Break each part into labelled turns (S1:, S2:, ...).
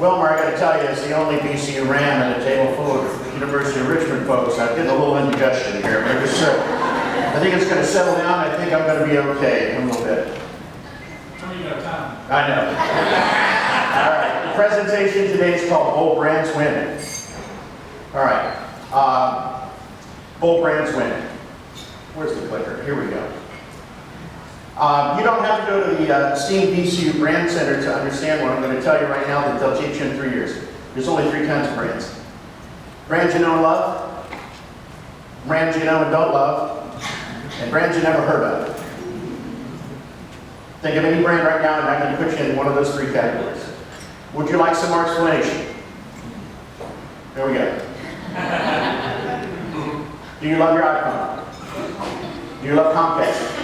S1: Wilmer, I gotta tell you, is the only VCU Ram at a table full of University of Richmond folks. I'm getting a little indigestion here, but I think it's gonna settle down. I think I'm gonna be okay in a little bit.
S2: You got time.
S1: I know. All right, the presentation today is called Bold Brands Win. All right, Bold Brands Win. Where's the clicker? Here we go. You don't have to go to the esteemed VCU Brand Center to understand what I'm going to tell you right now that they'll teach you in 3 years. There's only 3 kinds of brands. Brands you know and love, brands you know and don't love, and brands you never heard of. Think of any brand right now and I can put you in one of those 3 categories. Would you like some more explanation? There we go. Do you love your iPhone? Do you love Comcast?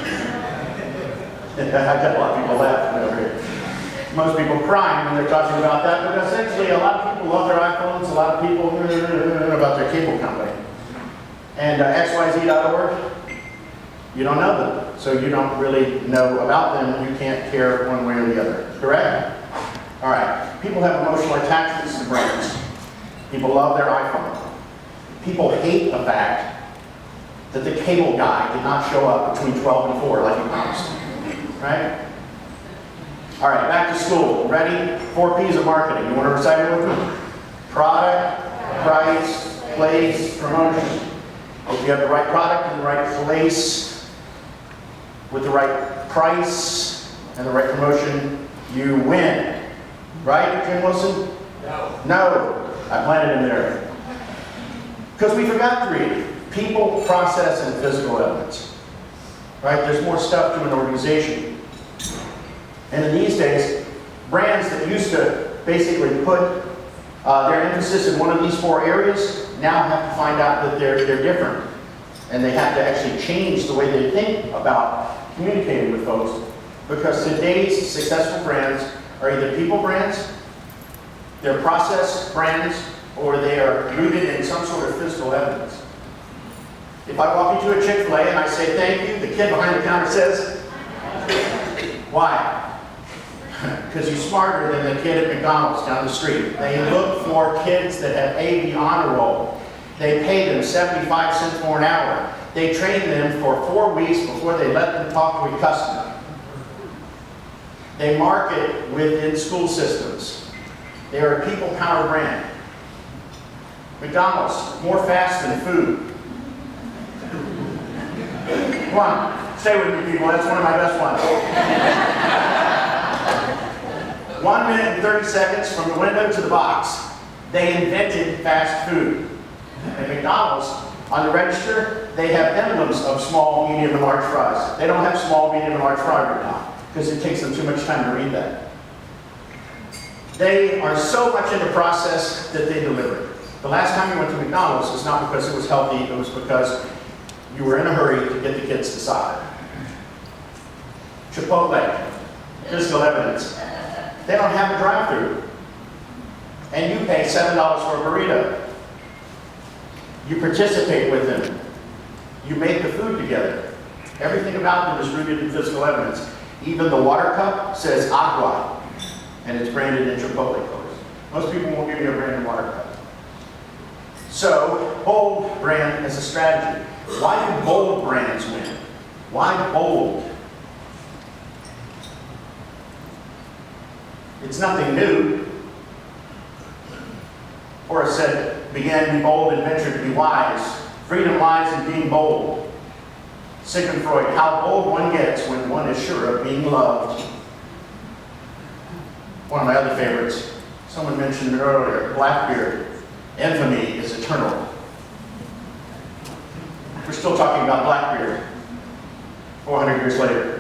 S1: I got a lot of people laughing over here. Most people crying when they're talking about that, but essentially a lot of people love their iPhones, a lot of people about their cable company. And XYZ.org, you don't know them, so you don't really know about them, and you can't care one way or the other, correct? All right, people have emotional attachments to brands. People love their iPhone. People hate the fact that the cable guy did not show up between 12 and 4 like he promised. Right? All right, back to school. Ready? 4 P's of marketing. You want to recite it with me? Product, price, place, promotion. If you have the right product in the right place, with the right price and the right promotion, you win. Right, Jim Wilson?
S2: No.
S1: No. I planted him there. Because we forgot 3. People, process, and physical evidence. Right? There's more stuff to an organization. And in these days, brands that used to basically put their emphasis in one of these 4 areas now have to find out that they're different. And they have to actually change the way they think about communicating with folks. Because today's successful brands are either people brands, they're process brands, or they are rooted in some sort of physical evidence. If I walk into a Chick-fil-A and I say thank you, the kid behind the counter says, why? Because you're smarter than the kid at McDonald's down the street. They look for kids that have A, B honor roll. They pay them 75 cents more an hour. They train them for 4 weeks before they let them talk to a customer. They market within school systems. They are a people-powered brand. McDonald's, more fast than food. Come on, stay with me, people. That's one of my best ones. 1 minute and 30 seconds from the window to the box. They invented fast food. At McDonald's, on the register, they have emblems of small, medium, and large fries. They don't have small, medium, and large fry right now because it takes them too much time to read that. They are so much in the process that they deliver. The last time you went to McDonald's was not because it was healthy, it was because you were in a hurry to get the kids to soccer. Chipotle, physical evidence. They don't have a drive-thru. And you pay $7 for a burrito. You participate with them. You make the food together. Everything about them is rooted in physical evidence. Even the water cup says agua, and it's branded in Chipotle colors. Most people won't give you a branded water cup. So, bold brand as a strategy. Why do bold brands win? Why bold? It's nothing new. Horace said, began to be bold and ventured to be wise. Freedom lies in being bold. Sigmund Freud, how bold one gets when one is sure of being loved. One of my other favorites, someone mentioned it earlier, Blackbeard. Infamy is eternal. We're still talking about Blackbeard 400 years later.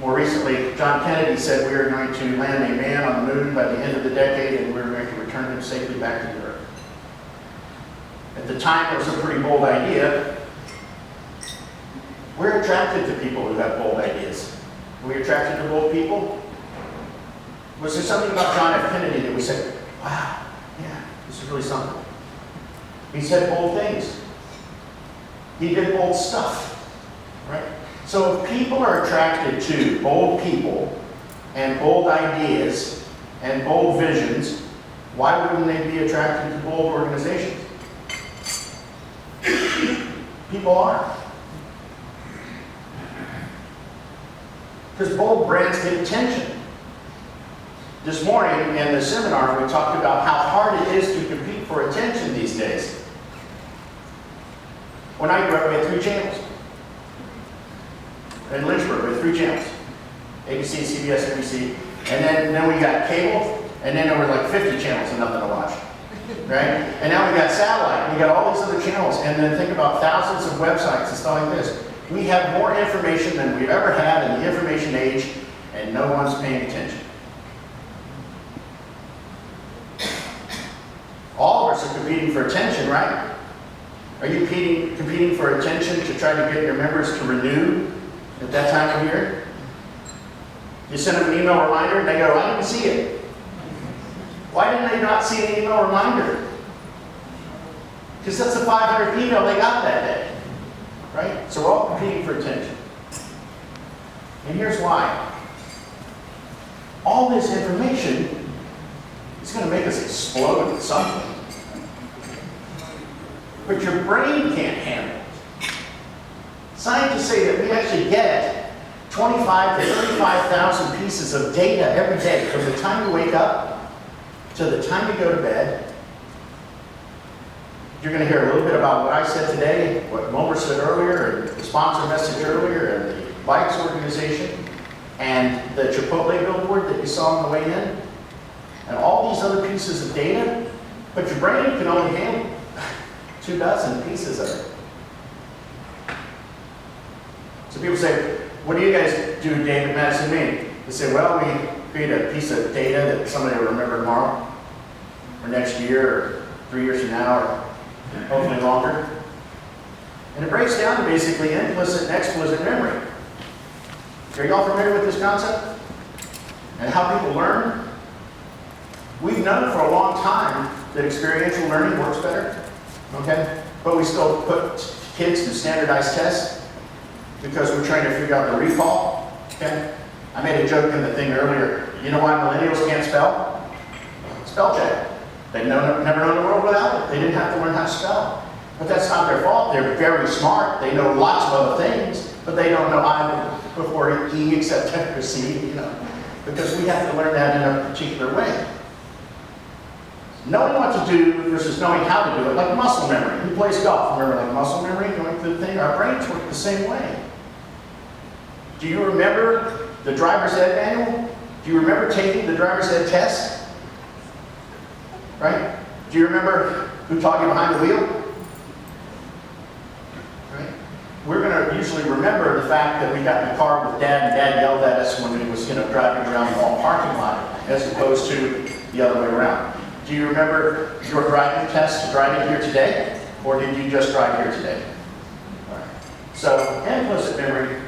S1: More recently, John Kennedy said we are going to land a man on the moon by the end of the decade and we're going to return him safely back to the Earth. At the time, it was a pretty bold idea. We're attracted to people who have bold ideas. Are we attracted to bold people? Was there something about John F. Kennedy that we said, wow, yeah, this is really something? He said bold things. He did bold stuff, right? So if people are attracted to bold people, and bold ideas and bold visions, why wouldn't they be attracted to bold organizations? People are. Because bold brands get attention. This morning in the seminar, we talked about how hard it is to compete for attention these days. When I grew up, we had 3 channels. In Lynchburg, we had 3 channels. ABC, CBS, NBC, and then we got cable, and then there were like 50 channels and nothing to watch, right? And now we got satellite, and we got all these other channels, and then think about thousands of websites and stuff like this. We have more information than we've ever had in the information age, and no one's paying attention. All of us are competing for attention, right? Are you competing for attention to try to get your members to renew at that time of year? You send them an email reminder and they go, I didn't see it. Why didn't they not see an email reminder? Because that's the 500th email they got that day, right? So we're all competing for attention. And here's why. All this information is going to make us explode at some point. But your brain can't handle it. Scientists say that we actually get 25 to 35,000 pieces of data every day from the time you wake up to the time you go to bed. You're going to hear a little bit about what I said today, what Momer said earlier, and the sponsor message earlier, and the Bikes organization, and the Chipotle billboard that you saw on the way in, and all these other pieces of data, but your brain can only handle 24 pieces of it. So people say, what do you guys do, Dave, at Madison+Main? They say, well, we create a piece of data that somebody will remember tomorrow, or next year, or 3 years from now, or hopefully longer. And it breaks down to basically implicit and explicit memory. Are y'all familiar with this concept? And how people learn? We've known for a long time that experiential learning works better, okay? But we still put kids through standardized tests because we're trying to figure out the recall, okay? I made a joke in the thing earlier. You know why millennials can't spell? Spell check. They've never known the world without it. They didn't have to learn how to spell. But that's not their fault. They're very smart. They know lots of other things, but they don't know I before E except after C, you know, because we have to learn that in a particular way. Knowing what to do versus knowing how to do it, like muscle memory. Who plays golf? Remember, like muscle memory, going through the thing? Our brains work the same way. Do you remember the driver's ed manual? Do you remember taking the driver's ed test? Right? Do you remember who taught you behind the wheel? Right? We're going to usually remember the fact that we got in the car with Dad, and Dad yelled at us when he was, driving around the mall parking lot, as opposed to the other way around. Do you remember your driving test driving here today, or did you just drive here today? All right. So implicit memory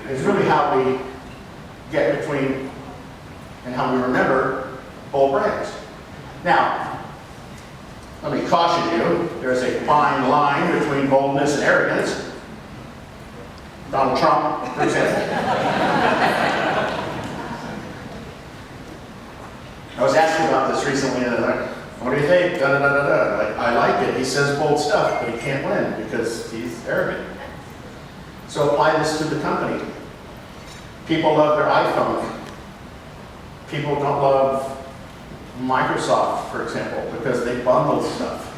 S1: is really how we get between and how we remember bold brands. Now, let me caution you, there's a fine line between boldness and arrogance. Donald Trump, for example. I was asking about this recently, and I'm like, what do you think? Da, da, da, da, da. Like, I like it. He says bold stuff, but he can't win because he's arrogant. So apply this to the company. People love their iPhone. People don't love Microsoft, for example, because they bundle stuff.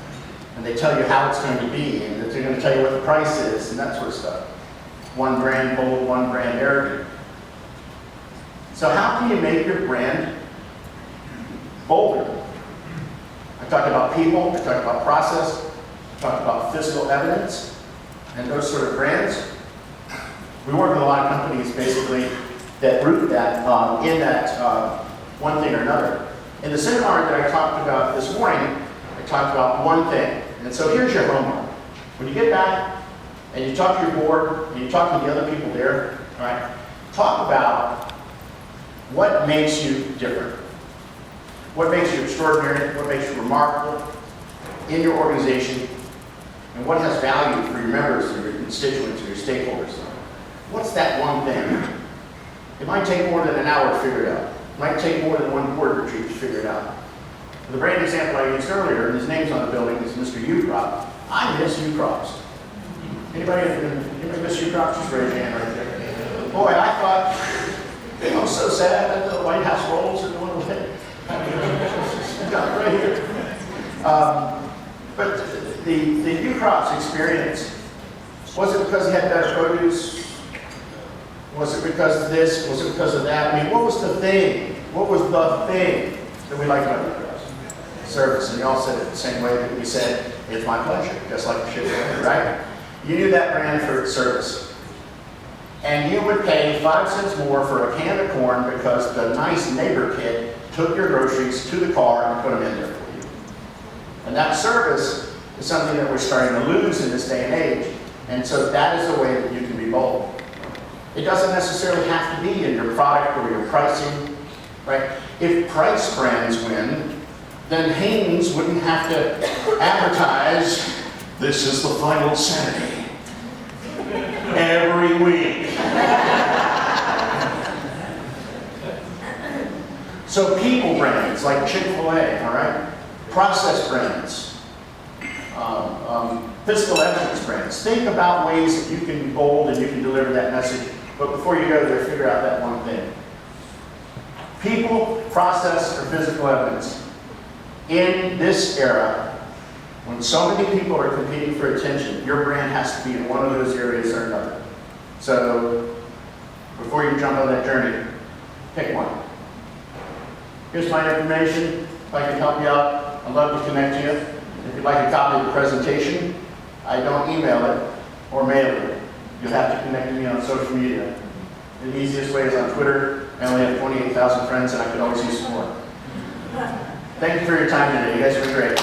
S1: And they tell you how it's going to be, and they're going to tell you what the price is, and that sort of stuff. One brand bold, one brand arrogant. So how can you make your brand bolder? I talked about people, I talked about process, I talked about physical evidence, and those sort of brands. We work with a lot of companies basically that root that in that one thing or another. In the seminar that I talked about this morning, I talked about one thing. And so here's your homework. When you get back and you talk to your board and you talk to the other people there, all right, talk about what makes you different. What makes you extraordinary, what makes you remarkable in your organization, and what has value for your members, or your constituents, or your stakeholders. What's that one thing? It might take more than an hour to figure it out. It might take more than one board retreat to figure it out. The brand example I used earlier, and his name's on the building, is Mr. U-Crop. I miss U-Crops. Anybody miss U-Crops? Just raise your hand right there. Boy, I thought, I'm so sad that the White House rolls are going away. Got it right here. But the U-Crops experience, was it because he had better produce? Was it because of this? Was it because of that? I mean, what was the thing? What was the thing that we liked about U-Crops? Service. And you all said it the same way that we said, it's my pleasure, just like the ship, right? You knew that brand for its service. And you would pay 5 cents more for a can of corn because the nice neighbor kid took your groceries to the car and put them in there for you. And that service is something that we're starting to lose in this day and age. And so that is the way that you can be bold. It doesn't necessarily have to be in your product or your pricing, right? If price brands win, then Haynes wouldn't have to advertise, this is the final Saturday, every week. So people brands like Chick-fil-A, all right? Process brands, physical evidence brands. Think about ways that you can be bold and you can deliver that message. But before you go there, figure out that one thing. People, process, or physical evidence. In this era, when so many people are competing for attention, your brand has to be in one of those areas or another. So, before you jump on that journey, pick one. Here's my information. If I can help you out, I'd love to connect you. If you'd like a copy of the presentation, I don't email it or mail it. You'll have to connect with me on social media. The easiest way is on Twitter. I only have 28,000 friends and I could always use some more. Thank you for your time today. You guys were great.